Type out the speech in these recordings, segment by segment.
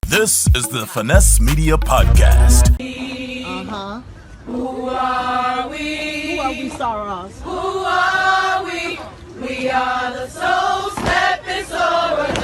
This is the Finesse Media Podcast. Uh-huh. Who are we? Who are we, sorors? Who are we? We are the soul stepping sororities.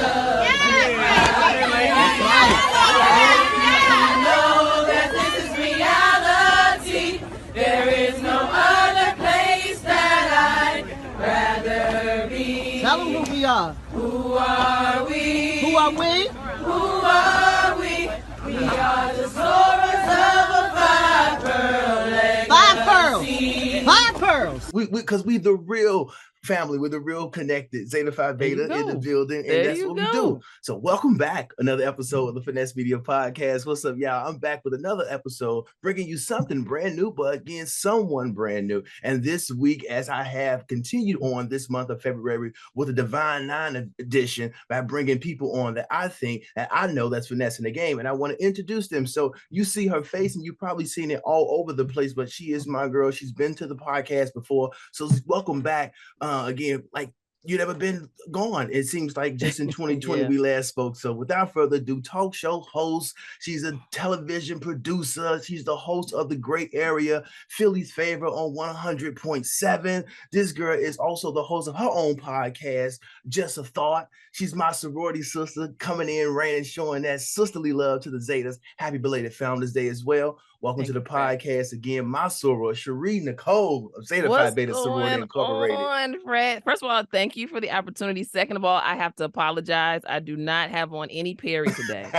Know that this is reality. There is no other place that I'd rather be. Tell them who we are. Who are we? Who are we? Who are we? We are the sorors of a five-pearl legacy. Five pearls. Because we the real family, we're the real connected Zeta Phi Beta in the building, and that's what we do. So welcome back, another episode of the Finesse Media Podcast. What's up, y'all? I'm back with another episode, bringing you something brand new, but again, someone brand new. And this week, as I have continued on this month of February with a Divine Nine edition, by bringing people on that I think, that I know that's finessing the game, and I want to introduce them. So you see her face, and you've probably seen it all over the place, but she is my girl. She's been to the podcast before, so welcome back. Again, like you never been gone. It seems like just in 2020 we last spoke. So without further ado, talk show host. She's a television producer. She's the host of the great area, Philly's favorite on 100.7. This girl is also the host of her own podcast, Just a Thought. She's my sorority sister, coming in, reigning, showing that sisterly love to the Zetas. Happy belated Founders Day as well. Welcome to the podcast again, my soror, Shari Nycole of Zeta Phi Beta Sorority Incorporated. On, Fred? First of all, thank you for the opportunity. Second of all, I have to apologize. I do not have on any Perry today.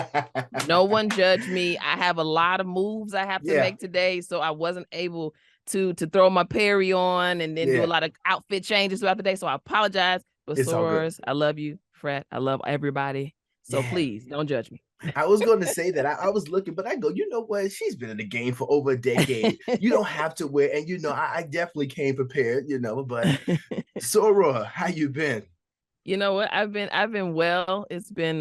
No one judged me. I have a lot of moves I have to make today, so I wasn't able to throw my Perry on and then do a lot of outfit changes throughout the day. So I apologize. But sorors, I love you, Fred. I love everybody. So please don't judge me. I was going to say that I was looking, but I go, you know what? She's been in the game for over a decade. You don't have to wear, and I definitely came prepared, but Soror, how you been? You know what? I've been well. It's been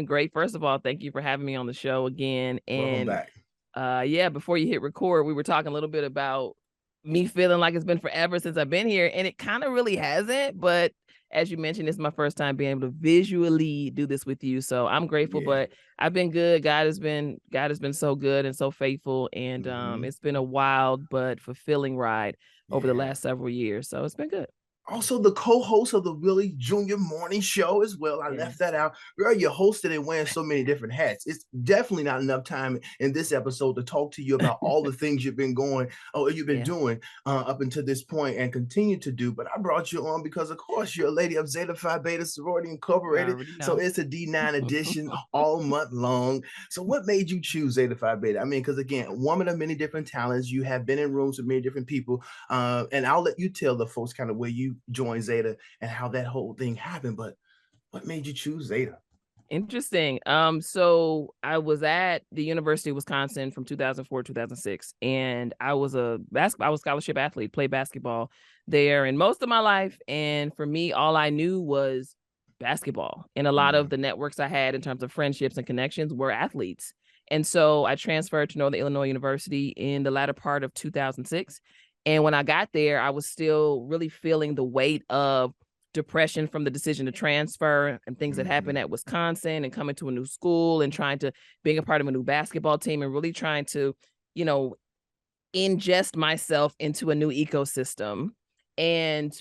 great. First of all, thank you for having me on the show again. And welcome back. Before you hit record, we were talking a little bit about me feeling like it's been forever since I've been here, and it kind of really hasn't, but as you mentioned, it's my first time being able to visually do this with you. So I'm grateful, but I've been good. God has been so good and so faithful. And it's been a wild but fulfilling ride over the last several years. So it's been good. Also, the co-host of the Willie Jr. Morning Show as well. I left that out. Girl, you're hosting and wearing so many different hats. It's definitely not enough time in this episode to talk to you about all the things you've been doing up until this point and continue to do. But I brought you on because, of course, you're a lady of Zeta Phi Beta Sorority Incorporated. So it's a D9 edition all month long. So what made you choose Zeta Phi Beta? I mean, because, again, a woman of many different talents. You have been in rooms with many different people. And I'll let you tell the folks kind of where you joined Zeta and how that whole thing happened, but what made you choose Zeta? Interesting. So I was at the University of Wisconsin from 2004 to 2006, and I was a scholarship athlete, played basketball there and most of my life. And for me, all I knew was basketball, and a lot of the networks I had in terms of friendships and connections were athletes. And so I transferred to Northern Illinois University in the latter part of 2006. And when I got there, I was still really feeling the weight of depression from the decision to transfer and things that happened at Wisconsin and coming to a new school and being a part of a new basketball team and really trying to, ingest myself into a new ecosystem. And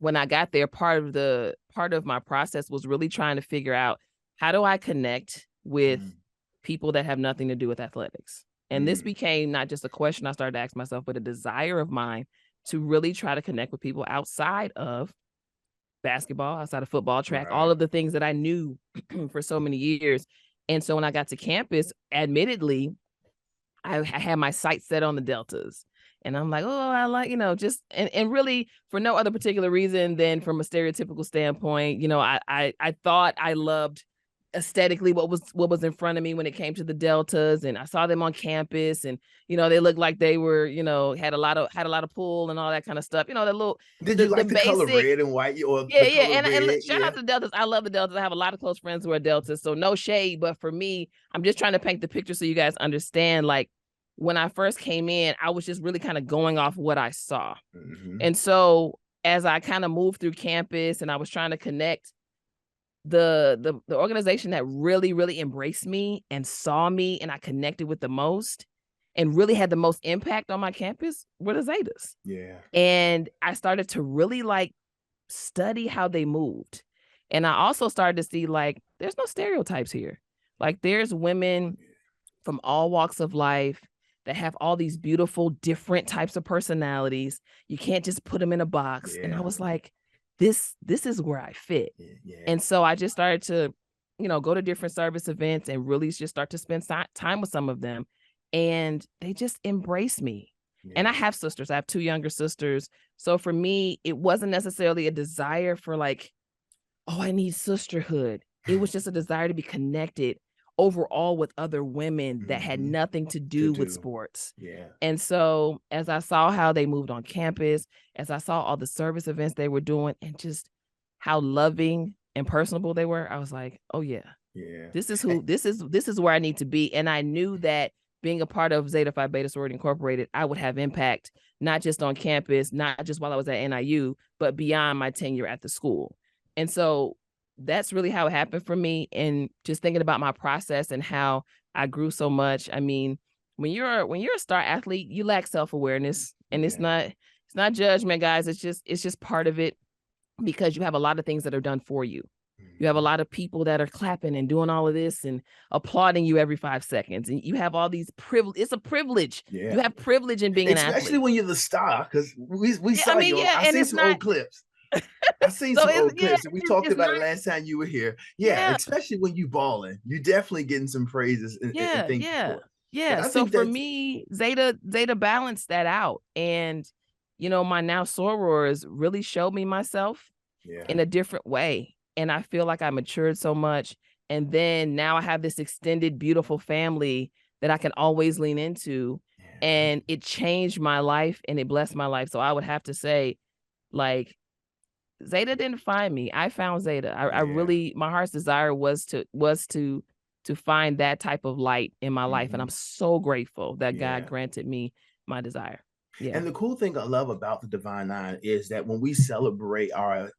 when I got there, part of my process was really trying to figure out, how do I connect with people that have nothing to do with athletics? And this became not just a question I started to ask myself, but a desire of mine to really try to connect with people outside of basketball, outside of football, track, all of the things that I knew for so many years. And so when I got to campus, admittedly, I had my sights set on the Deltas. And I'm like, I like, and really for no other particular reason than from a stereotypical standpoint. I thought I loved aesthetically what was in front of me when it came to the Deltas, and I saw them on campus, and they looked like they were had a lot of pool and all that kind of stuff. That little did you like the basic color red and white? Or and shout out to the Deltas. I love the Deltas. I have a lot of close friends who are Deltas, so no shade, but for me, I'm just trying to paint the picture so you guys understand. Like, when I first came in, I was just really kind of going off what I saw, and so as I kind of moved through campus and I was trying to connect the organization that really, really embraced me and saw me and I connected with the most and really had the most impact on my campus were the Zetas. Yeah. And I started to really like study how they moved. And I also started to see like, there's no stereotypes here. Like there's women from all walks of life that have all these beautiful, different types of personalities. You can't just put them in a box. Yeah. And I was like, this is where I fit. Yeah. And so I just started to, go to different service events and really just start to spend time with some of them. And they just embrace me. Yeah. And I have sisters. I have 2 younger sisters. So for me, it wasn't necessarily a desire for like, oh, I need sisterhood. It was just a desire to be connected overall with other women that had nothing to do with sports. Yeah. And so as I saw how they moved on campus, as I saw all the service events they were doing and just how loving and personable they were, I was like, oh yeah, this is where I need to be. And I knew that being a part of Zeta Phi Beta Sorority Incorporated, I would have impact, not just on campus, not just while I was at NIU, but beyond my tenure at the school. And so that's really how it happened for me. And just thinking about my process and how I grew so much. I mean, when you're a star athlete, you lack self-awareness, and it's not judgment, guys. It's just part of it, because you have a lot of things that are done for you. You have a lot of people that are clapping and doing all of this and applauding you every 5 seconds. And you have all these privilege. It's a privilege. Yeah. You have privilege in being an athlete. Especially when you're the star, because we saw you. I seen some old clips. I seen some old clips, and we talked about it last time you were here. Yeah, especially when you balling, you definitely getting some praises and things. Yeah. So for me, Zeta balanced that out, and my now sorors really showed me myself in a different way, and I feel like I matured so much. And then now I have this extended, beautiful family that I can always lean into, and it changed my life and it blessed my life. So I would have to say, like, Zeta didn't find me. I found Zeta. I really, my heart's desire was to find that type of light in my life. And I'm so grateful that God granted me my desire. Yeah. And the cool thing I love about the Divine Nine is that when we celebrate our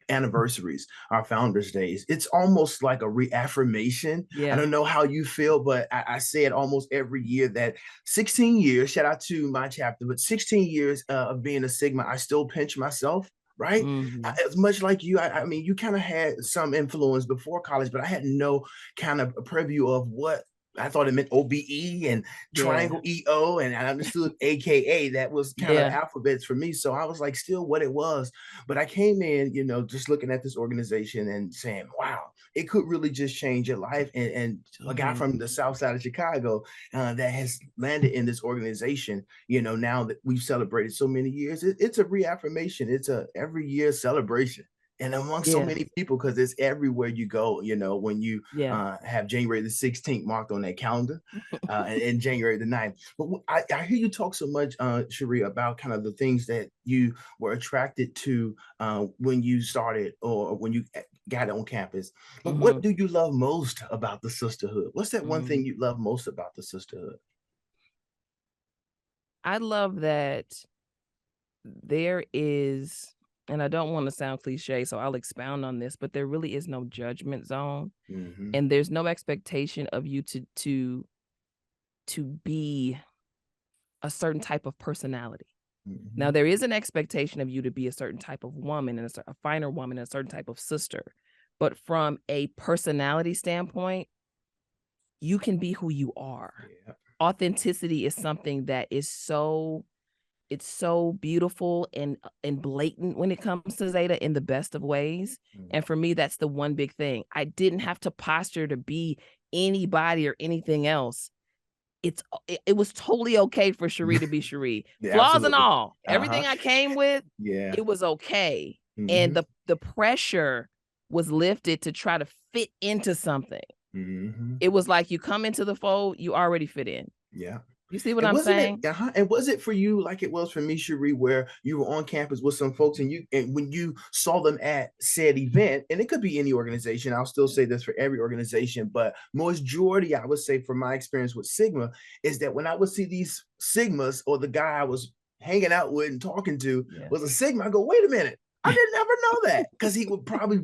anniversaries, our founders days, it's almost like a reaffirmation. I don't know how you feel, but I say it almost every year that 16 years, shout out to my chapter, but 16 years of being a Sigma, I still pinch myself. Right. As much like you, I mean, you kind of had some influence before college, but I had no kind of preview of what I thought it meant. OBE and triangle EO, and I understood AKA. That was kind of alphabets for me. So I was like, still what it was. But I came in, just looking at this organization and saying, wow, it could really just change your life. And a guy from the South Side of Chicago that has landed in this organization, now that we've celebrated so many years, it's a reaffirmation. It's a every year celebration. And among so many people, because it's everywhere you go, when you have January the 16th marked on that calendar and January the 9th. But I hear you talk so much, Shari, about kind of the things that you were attracted to when you started or when you got on campus. But what do you love most about the sisterhood? What's that one thing you love most about the sisterhood? I love that there is, and I don't want to sound cliche, so I'll expound on this, but there really is no judgment zone, and there's no expectation of you to be a certain type of personality. Now, there is an expectation of you to be a certain type of woman and a finer woman and a certain type of sister, but from a personality standpoint, you can be who you are. Authenticity is something that is it's so beautiful and blatant when it comes to Zeta in the best of ways. And for me, that's the one big thing. I didn't have to posture to be anybody or anything else. It was totally okay for Shari to be Shari. Flaws and all. Everything I came with, it was okay. And the pressure was lifted to try to fit into something. It was like you come into the fold, you already fit in. You see what I'm saying? And was it for you like it was for me, Shari, where you were on campus with some folks and when you saw them at said event, and it could be any organization, I'll still say this for every organization, but majority, I would say from my experience with Sigma, is that when I would see these Sigmas or the guy I was hanging out with and talking to was a Sigma, I go, wait a minute, I didn't ever know that, because he would probably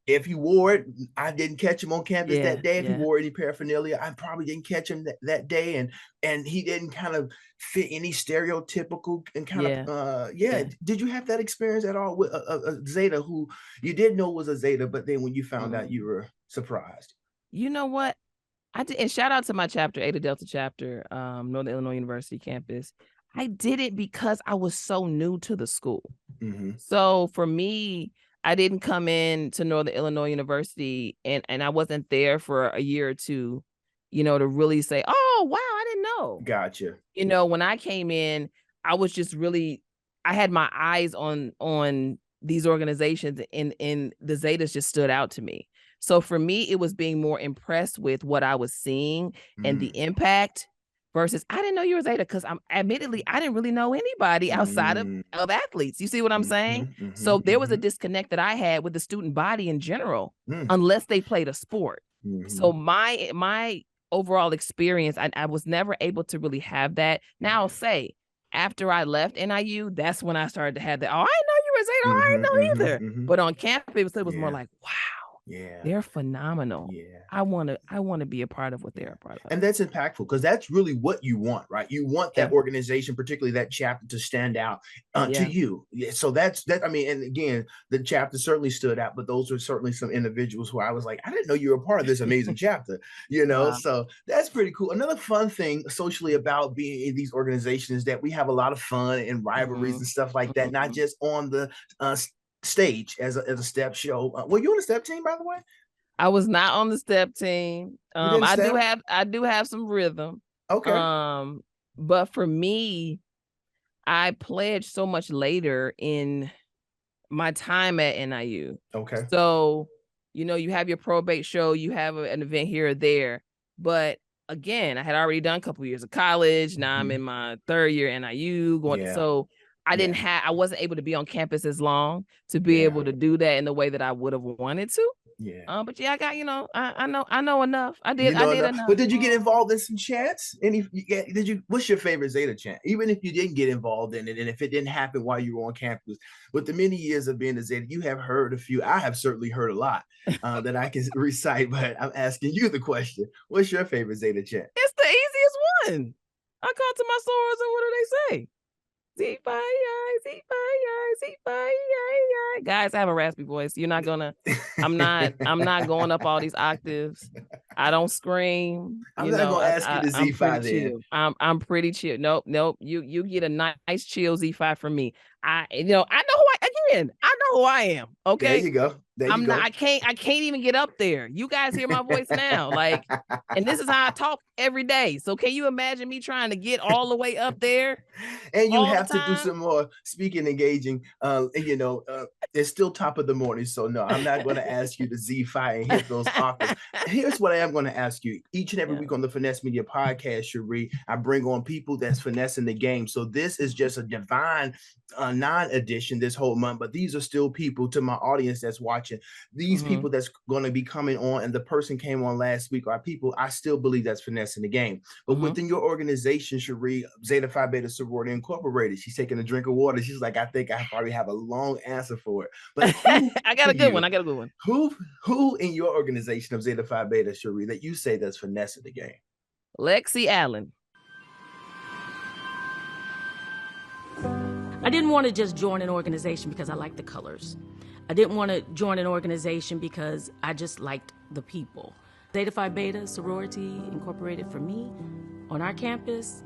If he wore it, I didn't catch him on campus that day. If he wore any paraphernalia, I probably didn't catch him that day. And he didn't kind of fit any stereotypical and kind of, Did you have that experience at all with a Zeta who you didn't know was a Zeta, but then when you found out, you were surprised? You know what? I did, and shout out to my chapter, Eta Delta chapter, Northern Illinois University campus. I did it because I was so new to the school. So for me, I didn't come in to Northern Illinois University and I wasn't there for a year or two, you know, to really say, oh, wow, I didn't know. Gotcha. You know, when I came in, I was just really, I had my eyes on these organizations and the Zetas just stood out to me. So for me, it was being more impressed with what I was seeing and the impact versus I didn't know you were Zeta because admittedly, I didn't really know anybody outside of athletes. You see what I'm saying? So there was a disconnect that I had with the student body in general, unless they played a sport. So my overall experience, I was never able to really have that. Now I'll say, after I left NIU, that's when I started to have that. Oh, I didn't know you were Zeta. I didn't know either. But on campus, it was more like, wow. They're phenomenal. I want to be a part of what they're a part of. And that's impactful because that's really what you want, right? You want that organization, particularly that chapter, to stand out to you. So that's that. I mean, and again, the chapter certainly stood out, but those were certainly some individuals who I was like, I didn't know you were a part of this amazing chapter, you know? Wow. So that's pretty cool. Another fun thing socially about being in these organizations is that we have a lot of fun and rivalries and stuff like that, not just on the stage as a step show. Were you on the step team, by the way? I was not on the step team. I do have some rhythm. Okay. But for me, I pledged so much later in my time at NIU. Okay. So, you know, you have your probate show, you have an event here or there. But again, I had already done a couple years of college. Now I'm in my third year NIU going. So I wasn't able to be on campus as long to be able to do that in the way that I would have wanted to. But I got, you know, I know enough. I did enough. But did you get involved in some chants? What's your favorite Zeta chant? Even if you didn't get involved in it, and if it didn't happen while you were on campus, with the many years of being a Zeta, you have heard a few. I have certainly heard a lot that I can recite, but I'm asking you the question. What's your favorite Zeta chant? It's the easiest one. I call to my sorors and what do they say? Zeta Phi, Zeta Phi, Zeta Phi. Guys, I have a raspy voice. You're not gonna. I'm not going up all these octaves. I don't scream. I'm not gonna ask you to Zeta Phi then. I'm pretty chill. Nope. You get a nice chill Zeta Phi from me. I know who I am. Okay. There you go. I can't even get up there. You guys hear my voice now. Like, and this is how I talk every day. So can you imagine me trying to get all the way up there? And you have to do some more speaking, engaging. It's still top of the morning. So no, I'm not going to ask you to Zeta Phi and hit those octaves. Here's what I am going to ask you. Each and every week on the Finesse Media Podcast, Shari, I bring on people that's finessing the game. So this is just a divine non-edition this whole month, but these are still people to my audience that's watching. These people that's going to be coming on, and the person came on last week are people I still believe that's finessing the game. But within your organization, Shari, Zeta Phi Beta Sorority Incorporated, she's taking a drink of water. She's like, I think I probably have a long answer for it. But I got a good one. Who in your organization of Zeta Phi Beta, Shari, that you say that's finessing the game? Lexi Allen. I didn't want to just join an organization because I liked the colors. I didn't want to join an organization because I just liked the people. Zeta Phi Beta Sorority Incorporated, for me, on our campus,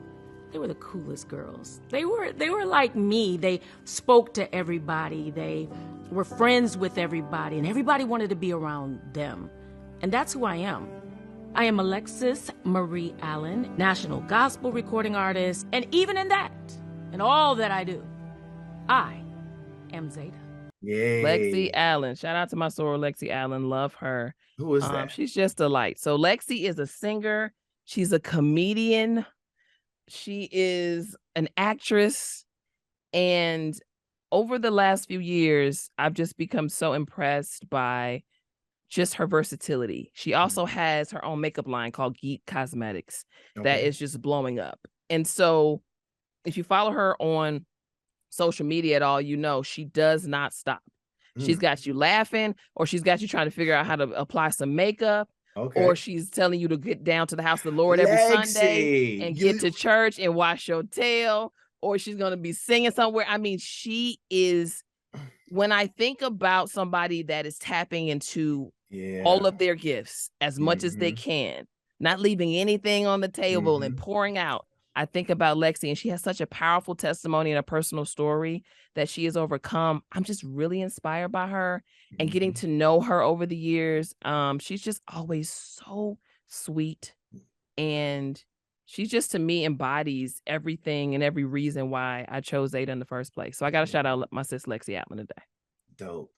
they were the coolest girls. They were like me. They spoke to everybody. They were friends with everybody, and everybody wanted to be around them. And that's who I am. I am Alexis Marie Allen, national gospel recording artist, and even in that, and all that I do, I am Zeta. Yay. Lexi Allen. Shout out to my soror, Lexi Allen. Love her. Who is that? She's just a light. So Lexi is a singer. She's a comedian. She is an actress. And over the last few years, I've just become so impressed by just her versatility. She also has her own makeup line called Geek Cosmetics that is just blowing up. And so if you follow her on social media at all, you know she does not stop. She's got you laughing, or she's got you trying to figure out how to apply some makeup. Okay. Or she's telling you to get down to the house of the Lord every Sunday and get to church and wash your tail. Or she's going to be singing somewhere. I mean, she is, when I think about somebody that is tapping into all of their gifts as much as they can, not leaving anything on the table and pouring out, I think about Lexi, and she has such a powerful testimony and a personal story that she has overcome. I'm just really inspired by her and getting to know her over the years. She's just always so sweet, and she just, to me, embodies everything and every reason why I chose Zeta in the first place. So I got to shout out my sis Lexi Allen today. Dope.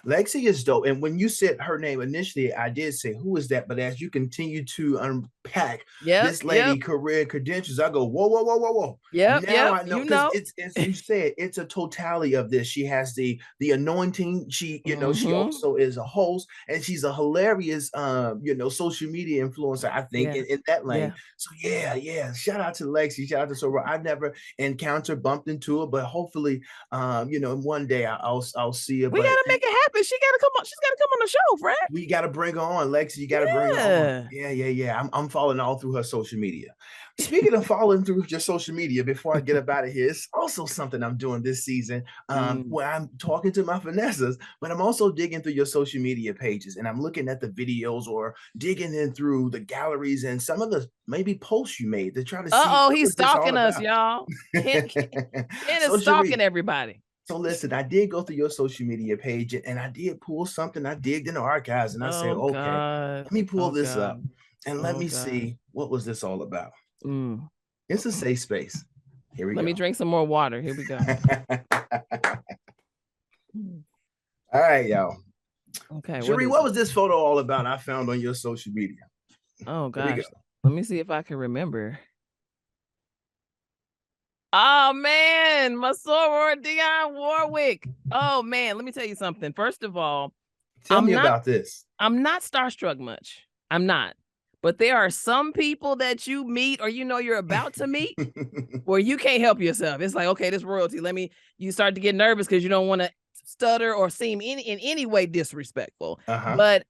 Lexi is dope. And when you said her name initially, I did say, who is that? But as you continue to unpack this lady career credentials, I go, whoa. Now I know, because it's, as you said, it's a totality of this. She has the anointing. She, she also is a host, and she's a hilarious, social media influencer, I think, in that lane. So shout out to Lexi. Shout out to Soror. I've never bumped into her, but hopefully, one day I'll see her. We gotta make it happen. She's gotta come on the show, Fred. We gotta bring her on, Lexi. You gotta bring her on. Yeah. I'm following all through her social media. Speaking of following through your social media, before I get up out of here, it's also something I'm doing this season, where I'm talking to my finesses, but I'm also digging through your social media pages, and I'm looking at the videos or digging in through the galleries and some of the maybe posts you made to try to see. He's stalking us, y'all. Ken is stalking everybody. So listen, I did go through your social media page, and I did pull something. I digged in the archives, and I said, okay, let me pull this up and let me see what was this all about. It's a safe space. Here we go. Let me drink some more water. Here we go. All right, y'all. Okay. Shari, what was this photo all about I found on your social media? Oh, gosh. Let me see if I can remember. Oh, man. My soror, Dionne Warwick. Oh, man. Let me tell you something. First of all, tell me about this. I'm not starstruck much. I'm not. But there are some people that you meet or you're about to meet where you can't help yourself. It's like, okay, this royalty. You start to get nervous because you don't want to stutter or seem in any way disrespectful. But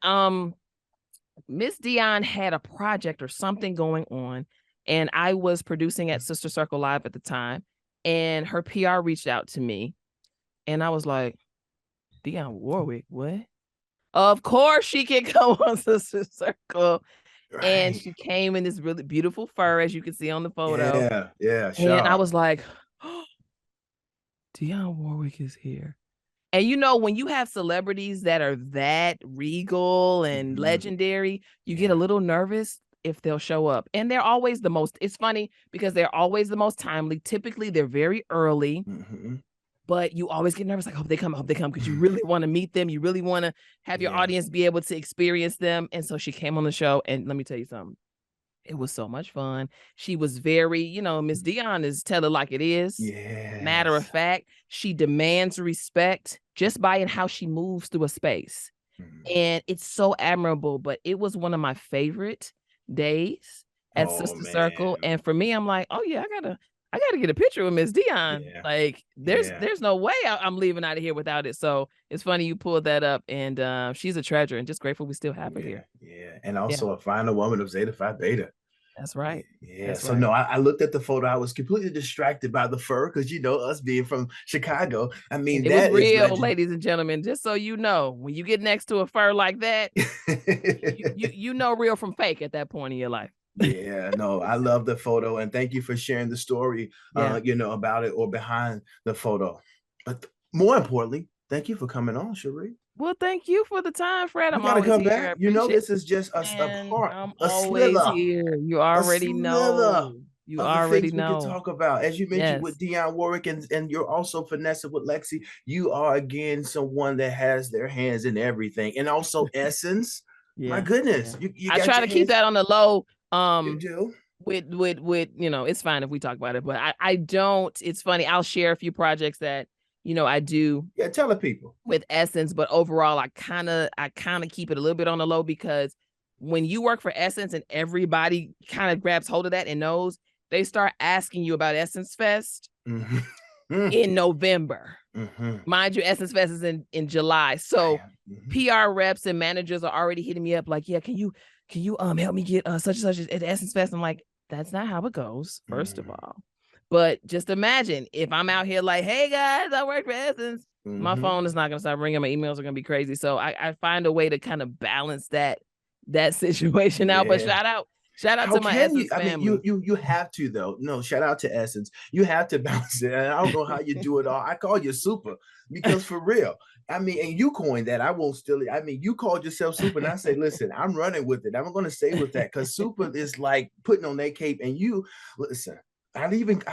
Miss Dionne had a project or something going on, and I was producing at Sister Circle Live at the time, and her PR reached out to me, and I was like, Dionne Warwick, what? Of course she can come on Sister Circle. Right. And she came in this really beautiful fur, as you can see on the photo. Yeah. Sure. And I was like, oh, Dionne Warwick is here. And when you have celebrities that are that regal and legendary, you get a little nervous if they'll show up. And they're always the most, it's funny because they're always the most timely. Typically, they're very early. But you always get nervous, like, hope they come, because you really want to meet them. You really want to have your audience be able to experience them. And so she came on the show, and let me tell you something. It was so much fun. She was very, Miss Dionne is tell it like it is. Matter of fact, she demands respect just by how she moves through a space. And it's so admirable, but it was one of my favorite days at Sister Circle. And for me, I'm like, oh yeah, I gotta get a picture with Miss Dionne. Like there's no way I'm leaving out of here without it. So it's funny you pulled that up, and she's a treasure, and just grateful we still have her here. And also a final woman of Zeta Phi Beta. That's right. So no, I looked at the photo. I was completely distracted by the fur because us being from Chicago. I mean, it was real, ladies and gentlemen. Just so you know, when you get next to a fur like that, you know real from fake at that point in your life. I love the photo, and thank you for sharing the story, about it or behind the photo. But more importantly, thank you for coming on, Shari. Well, thank you for the time, Fred. I'm gotta always come here. back. This is just a part. I'm always here. You already know. You already know. We can talk about, as you mentioned, with Dionne Warwick, and you're also finessing with Lexi. You are again someone that has their hands in everything, and also Essence. My goodness, you I try to keep that on the low. You do? With it's fine if we talk about it, but I don't. It's funny. I'll share a few projects that I do. Yeah, tell the people with Essence, but overall, I kind of keep it a little bit on the low, because when you work for Essence and everybody kind of grabs hold of that and knows, they start asking you about Essence Fest. in November. Mind you, Essence Fest is in July. So PR reps and managers are already hitting me up like, yeah, can you help me get such and such at Essence Fest? I'm like, that's not how it goes, first of all. But just imagine if I'm out here like, hey guys, I work for Essence. My phone is not gonna stop ringing. My emails are gonna be crazy. So I find a way to kind of balance that situation out. But shout out to my Essence family. I mean, you have to though. No, shout out to Essence. You have to balance it. And I don't know how you do it all. I call you Super because for real. I mean, and you coined that. I won't steal it. I mean, you called yourself Super, and I say, listen, I'm running with it. I'm going to stay with that because Super is like putting on that cape. And you listen. I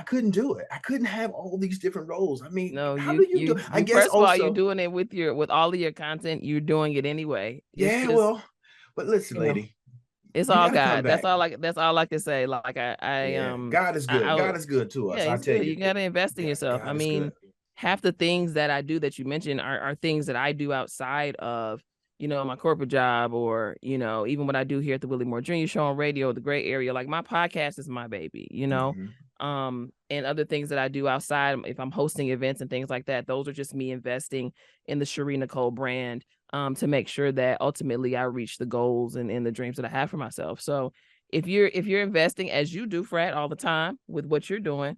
couldn't do it. I couldn't have all these different roles. I mean, no, how do you do? I guess first of all, you're doing it with all of your content. You're doing it anyway. But listen, lady. It's all God. That's all I can say. Like God is good. God is good to us. I tell you, you gotta invest in yourself. God I mean, half the things that I do that you mentioned are things that I do outside of, my corporate job, or, even what I do here at the Willie Moore Jr. Show on radio, the gray area. Like my podcast is my baby, and other things that I do outside. If I'm hosting events and things like that, those are just me investing in the Shari Nycole brand. To make sure that ultimately I reach the goals and the dreams that I have for myself. So if you're investing as you do, Frat, all the time with what you're doing,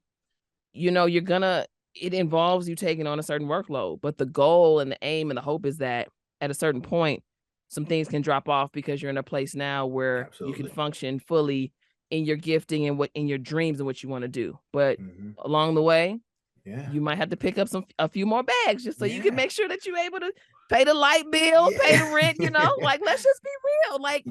it involves you taking on a certain workload, but the goal and the aim and the hope is that at a certain point, some things can drop off because you're in a place now where you can function fully in your gifting and in your dreams and what you want to do. But along the way, you might have to pick up a few more bags just so you can make sure that you're able to pay the light bill, pay the rent, like, let's just be real. Like,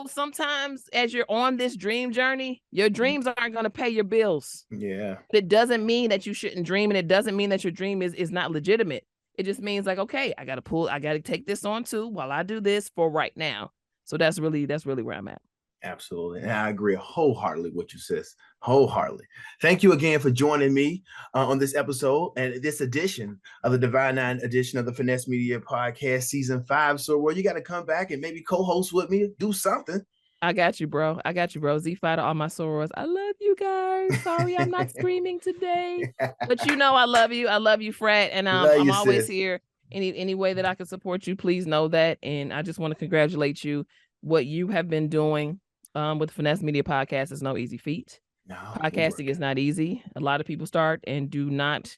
sometimes as you're on this dream journey, your dreams aren't going to pay your bills. Yeah. It doesn't mean that you shouldn't dream. And it doesn't mean that your dream is not legitimate. It just means like, okay, I got to take this on too while I do this for right now. So that's really where I'm at. Absolutely. And I agree wholeheartedly with you, sis. Wholeheartedly. Thank you again for joining me on this episode and this edition of the Divine Nine edition of the Finesse Media Podcast Season 5. So where you got to come back and maybe co-host with me, do something. I got you, bro. Z Phi to all my sorors. I love you guys. Sorry, I'm not screaming today, but I love you. I love you, Frat. And I'm always here. Any way that I can support you, please know that. And I just want to congratulate you. What you have been doing with Finesse Media Podcast is no easy feat. No, podcasting is not easy. A lot of people start and do not,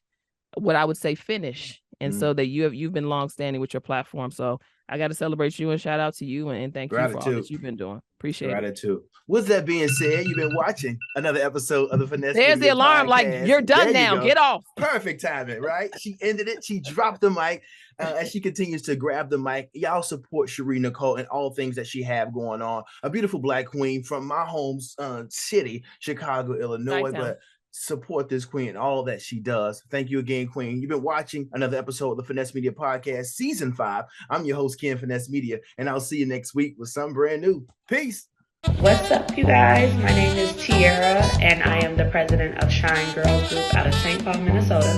what I would say, finish. And so that you've been long-standing with your platform. So I got to celebrate you and shout out to you and thank you for all that you've been doing. Appreciate it. With that being said, you've been watching another episode of the Finesse Media There's the alarm, Podcast. Like, you're done now. Get off. Perfect timing, right? She ended it. She dropped the mic. As she continues to grab the mic, y'all support Shari Nycole and all things that she have going on. A beautiful Black queen from my home city, Chicago, Illinois. But support this queen and all that she does. Thank you again, queen. You've been watching another episode of the Finesse Media Podcast, Season 5. I'm your host, Ken Finesse Media, and I'll see you next week with something brand new. Peace. What's up, you guys? My name is Tiara, and I am the president of Shine Girls Group out of St. Paul, Minnesota.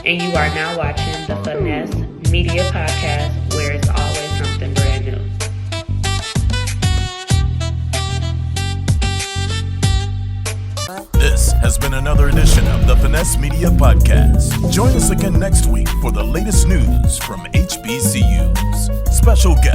And you are now watching the Finesse Media Podcast, where it's always something brand new. This has been another edition of the Finesse Media Podcast. Join us again next week for the latest news from HBCUs. Special guest